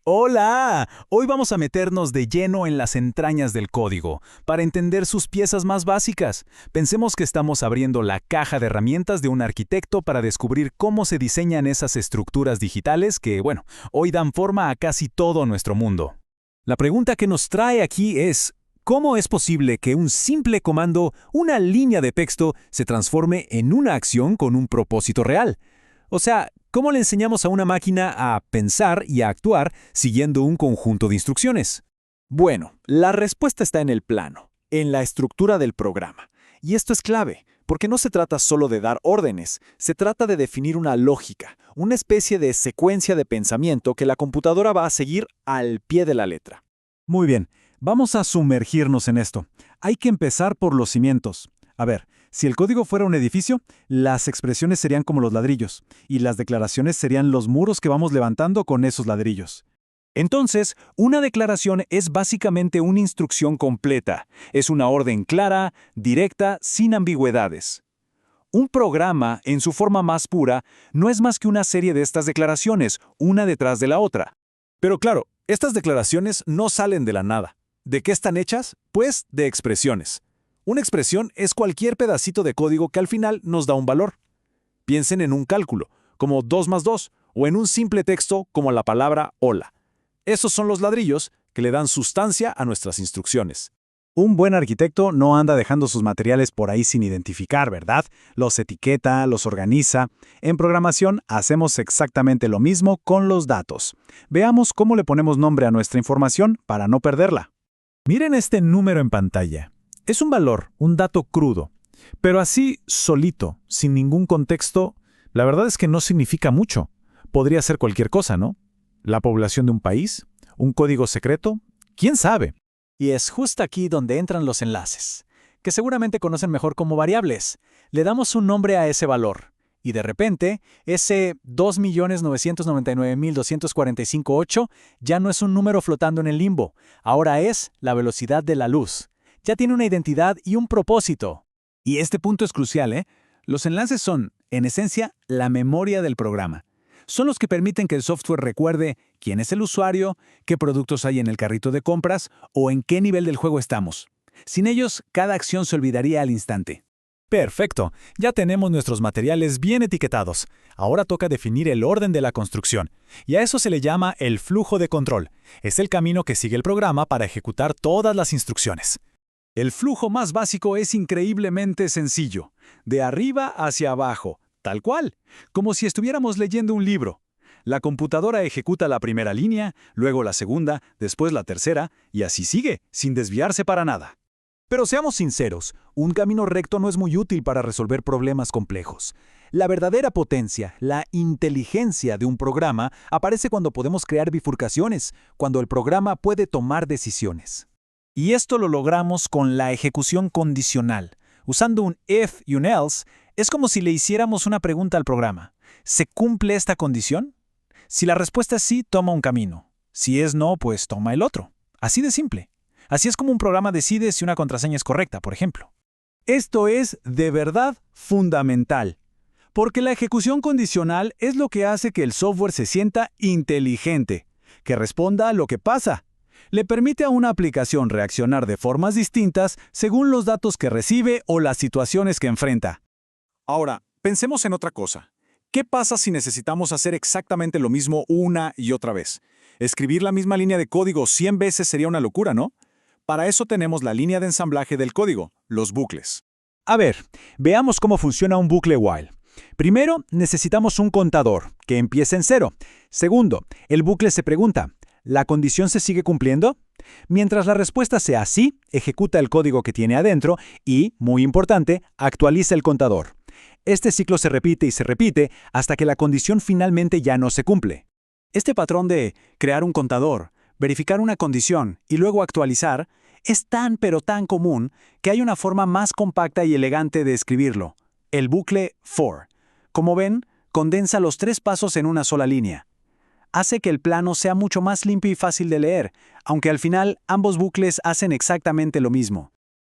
Hola, hoy vamos a meternos de lleno en las entrañas del código, para entender sus piezas más básicas. Pensemos que estamos abriendo la caja de herramientas de un arquitecto para descubrir cómo se diseñan esas estructuras digitales que, hoy dan forma a casi todo nuestro mundo. La pregunta que nos trae aquí es, ¿cómo es posible que un simple comando, una línea de texto, se transforme en una acción con un propósito real? O sea, ¿cómo le enseñamos a una máquina a pensar y a actuar siguiendo un conjunto de instrucciones? Bueno, la respuesta está en el plano, en la estructura del programa. Y esto es clave, porque no se trata solo de dar órdenes, se trata de definir una lógica, una especie de secuencia de pensamiento que la computadora va a seguir al pie de la letra. Muy bien, vamos a sumergirnos en esto. Hay que empezar por los cimientos. A ver, si el código fuera un edificio, las expresiones serían como los ladrillos, y las declaraciones serían los muros que vamos levantando con esos ladrillos. Entonces, una declaración es básicamente una instrucción completa. Es una orden clara, directa, sin ambigüedades. Un programa, en su forma más pura, no es más que una serie de estas declaraciones, una detrás de la otra. Pero claro, estas declaraciones no salen de la nada. ¿De qué están hechas? Pues de expresiones. Una expresión es cualquier pedacito de código que al final nos da un valor. Piensen en un cálculo, como 2 más 2, o en un simple texto como la palabra hola. Esos son los ladrillos que le dan sustancia a nuestras instrucciones. Un buen arquitecto no anda dejando sus materiales por ahí sin identificar, ¿verdad? Los etiqueta, los organiza. En programación hacemos exactamente lo mismo con los datos. Veamos cómo le ponemos nombre a nuestra información para no perderla. Miren este número en pantalla. Es un valor, un dato crudo. Pero así, solito, sin ningún contexto, la verdad es que no significa mucho. Podría ser cualquier cosa, ¿no? ¿La población de un país? ¿Un código secreto? ¿Quién sabe? Y es justo aquí donde entran los enlaces, que seguramente conocen mejor como variables. Le damos un nombre a ese valor, y de repente, ese 2.999.245.8 ya no es un número flotando en el limbo, ahora es la velocidad de la luz. Ya tiene una identidad y un propósito. Y este punto es crucial, ¿eh? Los enlaces son, en esencia, la memoria del programa. Son los que permiten que el software recuerde quién es el usuario, qué productos hay en el carrito de compras o en qué nivel del juego estamos. Sin ellos, cada acción se olvidaría al instante. Perfecto, ya tenemos nuestros materiales bien etiquetados. Ahora toca definir el orden de la construcción, y a eso se le llama el flujo de control. Es el camino que sigue el programa para ejecutar todas las instrucciones. El flujo más básico es increíblemente sencillo, de arriba hacia abajo, tal cual, como si estuviéramos leyendo un libro. La computadora ejecuta la primera línea, luego la segunda, después la tercera, y así sigue, sin desviarse para nada. Pero seamos sinceros, un camino recto no es muy útil para resolver problemas complejos. La verdadera potencia, la inteligencia de un programa, aparece cuando podemos crear bifurcaciones, cuando el programa puede tomar decisiones. Y esto lo logramos con la ejecución condicional. Usando un if y un else, es como si le hiciéramos una pregunta al programa. ¿Se cumple esta condición? Si la respuesta es sí, toma un camino. Si es no, pues toma el otro. Así de simple. Así es como un programa decide si una contraseña es correcta, por ejemplo. Esto es, de verdad, fundamental. Porque la ejecución condicional es lo que hace que el software se sienta inteligente, que responda a lo que pasa. Le permite a una aplicación reaccionar de formas distintas según los datos que recibe o las situaciones que enfrenta. Ahora, pensemos en otra cosa. ¿Qué pasa si necesitamos hacer exactamente lo mismo una y otra vez? Escribir la misma línea de código 100 veces sería una locura, ¿no? Para eso tenemos la línea de ensamblaje del código, los bucles. A ver, veamos cómo funciona un bucle while. Primero, necesitamos un contador, que empiece en 0. Segundo, el bucle se pregunta, ¿la condición se sigue cumpliendo? Mientras la respuesta sea sí, ejecuta el código que tiene adentro y, muy importante, actualiza el contador. Este ciclo se repite y se repite hasta que la condición finalmente ya no se cumple. Este patrón de crear un contador, verificar una condición y luego actualizar es tan pero tan común que hay una forma más compacta y elegante de escribirlo, el bucle for. Como ven, condensa los 3 pasos en una sola línea. Hace que el plano sea mucho más limpio y fácil de leer, aunque al final ambos bucles hacen exactamente lo mismo.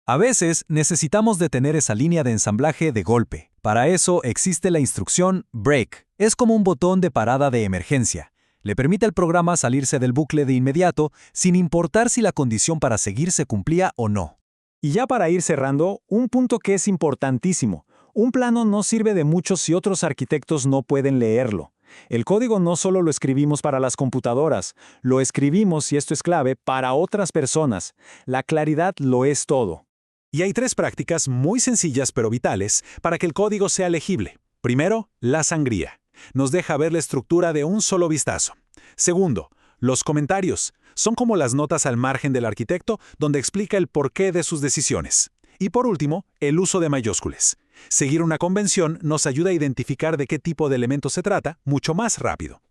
A veces necesitamos detener esa línea de ensamblaje de golpe. Para eso existe la instrucción break. Es como un botón de parada de emergencia. Le permite al programa salirse del bucle de inmediato sin importar si la condición para seguir se cumplía o no. Y ya para ir cerrando, un punto que es importantísimo. Un plano no sirve de mucho si otros arquitectos no pueden leerlo. El código no solo lo escribimos para las computadoras, lo escribimos, y esto es clave, para otras personas. La claridad lo es todo. Y hay 3 prácticas muy sencillas pero vitales para que el código sea legible. Primero, la sangría. Nos deja ver la estructura de un solo vistazo. Segundo, los comentarios. Son como las notas al margen del arquitecto donde explica el porqué de sus decisiones. Y por último, el uso de mayúsculas. Seguir una convención nos ayuda a identificar de qué tipo de elemento se trata mucho más rápido.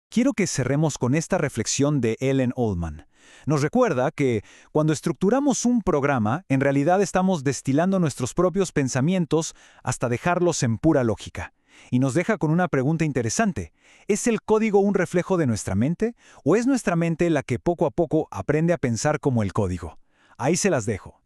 Quiero que cerremos con esta reflexión de Ellen Oldman. Nos recuerda que cuando estructuramos un programa, en realidad estamos destilando nuestros propios pensamientos hasta dejarlos en pura lógica. Y nos deja con una pregunta interesante. ¿Es el código un reflejo de nuestra mente? ¿O es nuestra mente la que poco a poco aprende a pensar como el código? Ahí se las dejo.